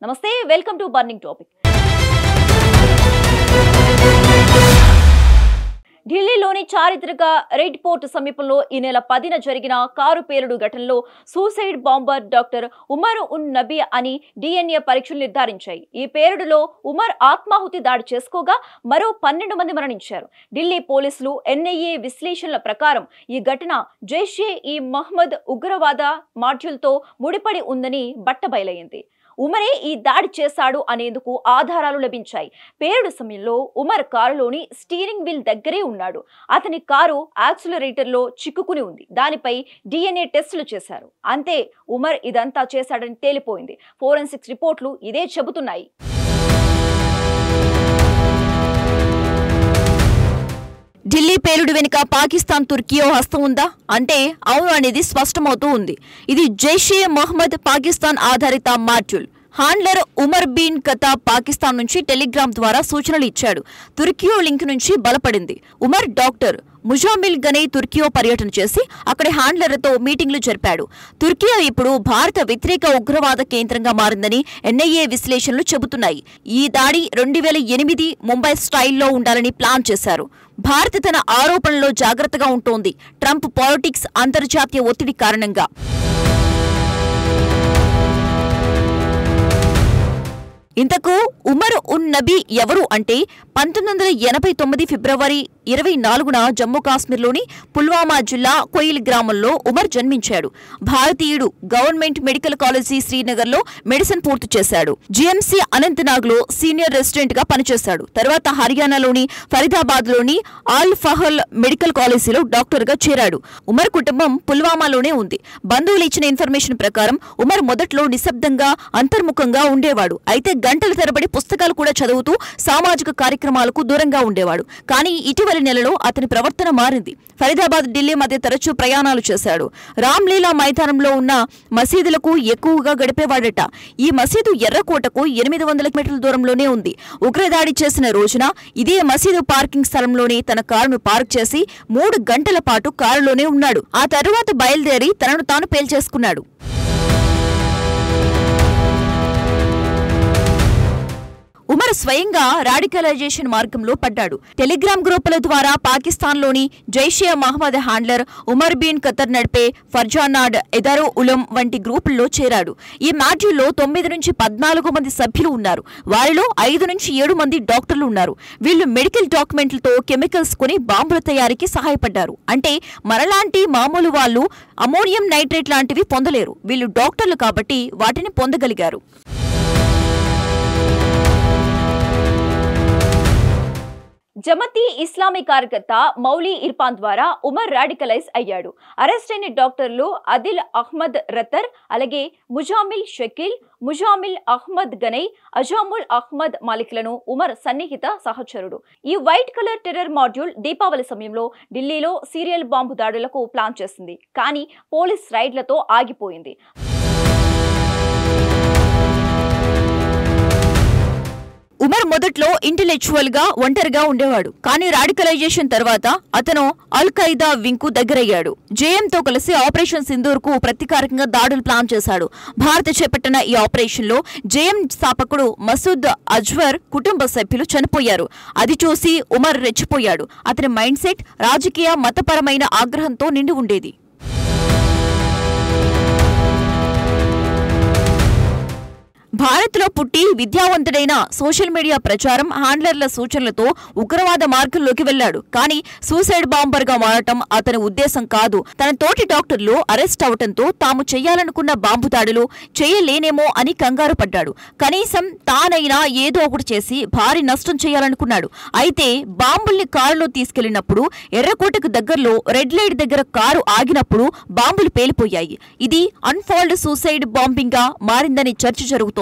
నమస్తే, welcome to burning topic. ఢిల్లీలోని చారిత్రక రెడ్ పోర్ట్ సమీపంలో ఈ నెల 10న జరిగిన కారు పేలుడు ఘటనలో suicide bomber doctor Umar un Nabi అని DNA పరీక్షలు నిర్ధారించాయి. ఈ పేలుడులో ఉమర్ ఆత్మాహుతి దాడి చేసుకోగా మరో 12 మంది మరణించారు. ఢిల్లీ పోలీసులు NIA విశ్లేషణల ప్రకారం ఈ ఘటన జైష్-ఇ-మొహమ్మద్ ఉగ్రవాద మాడ్యూల్తో ముడిపడి ఉందని బట్టబయలైంది. ఉమరే ఈ దాడి చేశాడు అనేందుకు ఆధారాలు లభించాయి. పేలుడు సమయంలో ఉమర్ కారులోని స్టీరింగ్ వీల్ దగ్గరే ఉన్నాడు. అతని కారు యాక్సిలరేటర్లో చిక్కుకుని ఉంది. దానిపై DNA టెస్టులు చేశారు. అంతే, ఉమర్ ఇదంతా చేశాడని తేలిపోయింది. ఫోరెన్సిక్స్ రిపోర్ట్లు ఇదే చెబుతున్నాయి. ఢిల్లీ పేలుడు వెనుక పాకిస్తాన్ తుర్కియో హస్తం ఉందా అంటే అవును అనేది స్పష్టమవుతూ ఉంది. ఇది జైష్-ఇ-మొహమ్మద్ పాకిస్తాన్ ఆధారిత మాడ్యూల్. హ్యాండ్లర్ ఉమర్ బిన్ ఖతాబ్ పాకిస్తాన్ నుంచి టెలిగ్రామ్ ద్వారా సూచనలు ఇచ్చాడు. తుర్కియో లింక్ నుంచి బలపడింది. ఉమర్ డాక్టర్ ముజామిల్ గనై తుర్కియో పర్యటన చేసి అక్కడి హ్యాండ్లర్లతో మీటింగ్లు జరిపాడు. తుర్కియో ఇప్పుడు భారత వ్యతిరేక ఉగ్రవాద కేంద్రంగా మారిందని NIA విశ్లేషణలు చెబుతున్నాయి. ఈ దాడి 2008 ముంబై స్టైల్లో ఉండాలని ప్లాన్ చేశారు. భారత్ తన ఆరోపణల్లో జాగ్రత్తగా ఉంటోంది. ట్రంప్ పాలిటిక్స్, అంతర్జాతీయ ఒత్తిడి కారణంగా. ఇంతకు ఉమర్ ఉన్ నబీ ఎవరు అంటే 1989 ఫిబ్రవరి 24న జమ్మూ కాశ్మీర్లోని పుల్వామా జిల్లా కొయిల్ గ్రామంలో ఉమర్ జన్మించాడు. భారతీయుడు. గవర్నమెంట్ మెడికల్ కాలేజీ శ్రీనగర్లో మెడిసిన్ పూర్తి చేశాడు. GMC అనంతనాగ్లో సీనియర్ రెసిడెంట్ గా పనిచేశాడు. తర్వాత హర్యానాలోని ఫరీదాబాద్లోని ఆల్ ఫహల్ మెడికల్ కాలేజీలో డాక్టర్ గా చేరాడు. ఉమర్ కుటుంబం పుల్వామాలోనే ఉంది. బంధువులు ఇచ్చిన ఇన్ఫర్మేషన్ ప్రకారం ఉమర్ మొదట్లో నిశ్శబ్దంగా, అంతర్ముఖంగా ఉండేవాడు. అయితే గంటల తరబడి పుస్తకాలు కూడా చదువుతూ సామాజిక కార్యక్రమాలకు దూరంగా ఉండేవాడు. కానీ ఇటీవలి నెలలో అతని ప్రవర్తన మారింది. ఫరీదాబాద్, ఢిల్లీ మధ్య తరచూ ప్రయాణాలు చేశాడు. రామ్లీలా మైదానంలో ఉన్న మసీదులకు ఎక్కువగా గడిపేవాడట. ఈ మసీదు ఎర్రకోటకు 800 మీటర్ల దూరంలోనే ఉంది. ఉగ్రదాడి చేసిన రోజున ఇదే మసీదు పార్కింగ్ స్థలంలోనే తన కారును పార్క్ చేసి 3 గంటల పాటు కారులోనే ఉన్నాడు. ఆ తరువాత బయలుదేరి తనను తాను పేల్చేసుకున్నాడు. ఉమర్ స్వయంగా రాడికలైజేషన్ మార్గంలో పడ్డాడు. టెలిగ్రామ్ గ్రూపుల ద్వారా పాకిస్తాన్లోని జైష్-ఇ-మొహమ్మద్ హ్యాండ్లర్ ఉమర్ బిన్ ఖతాబ్ నడిపే ఫర్జానాడ్, ఎదారో ఉలం వంటి గ్రూపుల్లో చేరాడు. ఈ మాడ్యూల్లో 9 నుంచి 14 మంది సభ్యులు ఉన్నారు. వారిలో 5 నుంచి 7 మంది డాక్టర్లు ఉన్నారు. వీళ్లు మెడికల్ డాక్యుమెంట్లతో కెమికల్స్ కొని బాంబుల తయారీకి సహాయపడ్డారు. అంటే మనలాంటి మామూలు వాళ్ళు అమోనియం నైట్రేట్ లాంటివి పొందలేరు. వీళ్ళు డాక్టర్లు కాబట్టి వాటిని పొందగలిగారు. జమతీ ఇస్లామీ కార్యకర్త మౌలీ ఇర్ఫాన్ ద్వారా ఉమర్ రాడికలైజ్ అయ్యాడు. అరెస్ట్ అయిన డాక్టర్లు అదిల్ అహ్మద్ రతర్, అలాగే ముజామిల్ షకీల్, ముజామిల్ అహ్మద్ గనై, అజాముల్ అహ్మద్ మాలిక్లను ఉమర్ సన్నిహిత సహచరుడు. ఈ white colour terror module Deepavali సమయంలో ఢిల్లీలో సీరియల్ బాంబు దాడులకు ప్లాన్ చేసింది. కానీ పోలీస్ రైడ్లతో ఆగిపోయింది. ఉమర్ మొదట్లో ఇంటెలెక్చువల్ గా ఒంటరిగా ఉండేవాడు. కానీ రాడికలైజేషన్ తర్వాత అతను అల్ ఖైదా వింగ్ కు దగ్గరయ్యాడు. JM తో కలిసి ఆపరేషన్ సింధూర్ కు ప్రతీకారకంగా దాడులు ప్లాన్ చేశాడు. భారత్ చేపట్టిన ఈ ఆపరేషన్ లో JM స్థాపకుడు మసూద్ అజ్వర్ కుటుంబ సభ్యులు చనిపోయారు. అది చూసి ఉమర్ రెచ్చిపోయాడు. అతని మైండ్ సెట్ రాజకీయ, మతపరమైన ఆగ్రహంతో నిండి ఉండేది. భారత్లో పుట్టి విద్యావంతుడైన సోషల్ మీడియా ప్రచారం, హ్యాండ్లర్ల సూచనలతో ఉగ్రవాద మార్గంలోకి వెళ్లాడు. కానీ సూసైడ్ బాంబర్ గా మారటం అతని ఉద్దేశం కాదు. తన తోటి డాక్టర్లు అరెస్ట్ అవటంతో తాము చేయాలనుకున్న బాంబు దాడులు చేయలేనేమో అని కంగారు పడ్డాడు. కనీసం తానైనా ఏదో ఒకటి చేసి భారీ నష్టం చేయాలనుకున్నాడు. అయితే బాంబుల్ని కారులో తీసుకెళ్లినప్పుడు ఎర్రకోటకు దగ్గరలో రెడ్ లైట్ దగ్గర కారు ఆగినప్పుడు బాంబులు పేలిపోయాయి. ఇది అన్ఫాల్డ్ సూసైడ్ బాంబింగ్ గా మారిందని చర్చ జరుగుతోంది.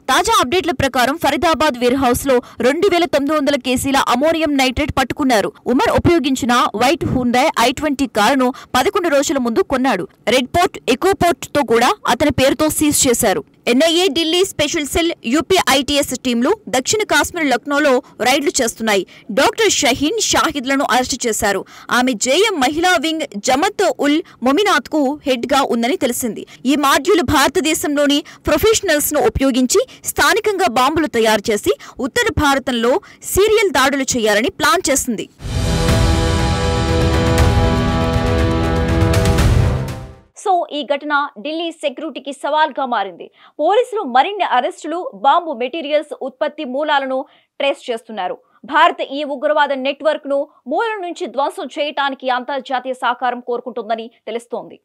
తాజా అప్డేట్ల ప్రకారం ఫరీదాబాద్ వేర్ హౌస్ లో 2900 కేజీల అమోనియం నైట్రేట్ పట్టుకున్నారు. ఉమర్ ఉపయోగించిన వైట్ హుండై i20 కారును 11 రోజుల ముందు కొన్నాడు. రెడ్ పోర్ట్, ఎకోపోర్ట్ తో కూడా అతని పేరుతో సీజ్ చేశారు. NIA, Delhi special cell, UP ITS టీంలు దక్షిణ కాశ్మీర్ లక్నోలో రైడ్లు చేస్తున్నాయి. డాక్టర్ షహీన్ షాహిద్లను అరెస్టు చేశారు. ఆమె జేఎం మహిళా వింగ్ జమత్ ఉల్ మొమినాత్ కు హెడ్ గా ఉందని తెలిసింది. ఈ మాడ్యూల్ భారతదేశంలోని ప్రొఫెషనల్స్ ను ఉపయోగించి స్థానికంగా బాంబులు తయారు చేసి ఉత్తర భారతంలో సీరియల్ దాడులు చేయాలని ప్లాన్ చేసింది. సో ఈ ఘటన ఢిల్లీ సెక్యూరిటీకి సవాల్గా మారింది. పోలీసులు మరిన్ని అరెస్టులు, బాంబు మెటీరియల్స్ ఉత్పత్తి మూలాలను ట్రేస్ చేస్తున్నారు. భారత్ ఈ ఉగ్రవాద నెట్వర్క్ ను మూలం నుంచి ధ్వంసం చేయడానికి అంతర్జాతీయ సహకారం కోరుకుంటుందని తెలుస్తోంది.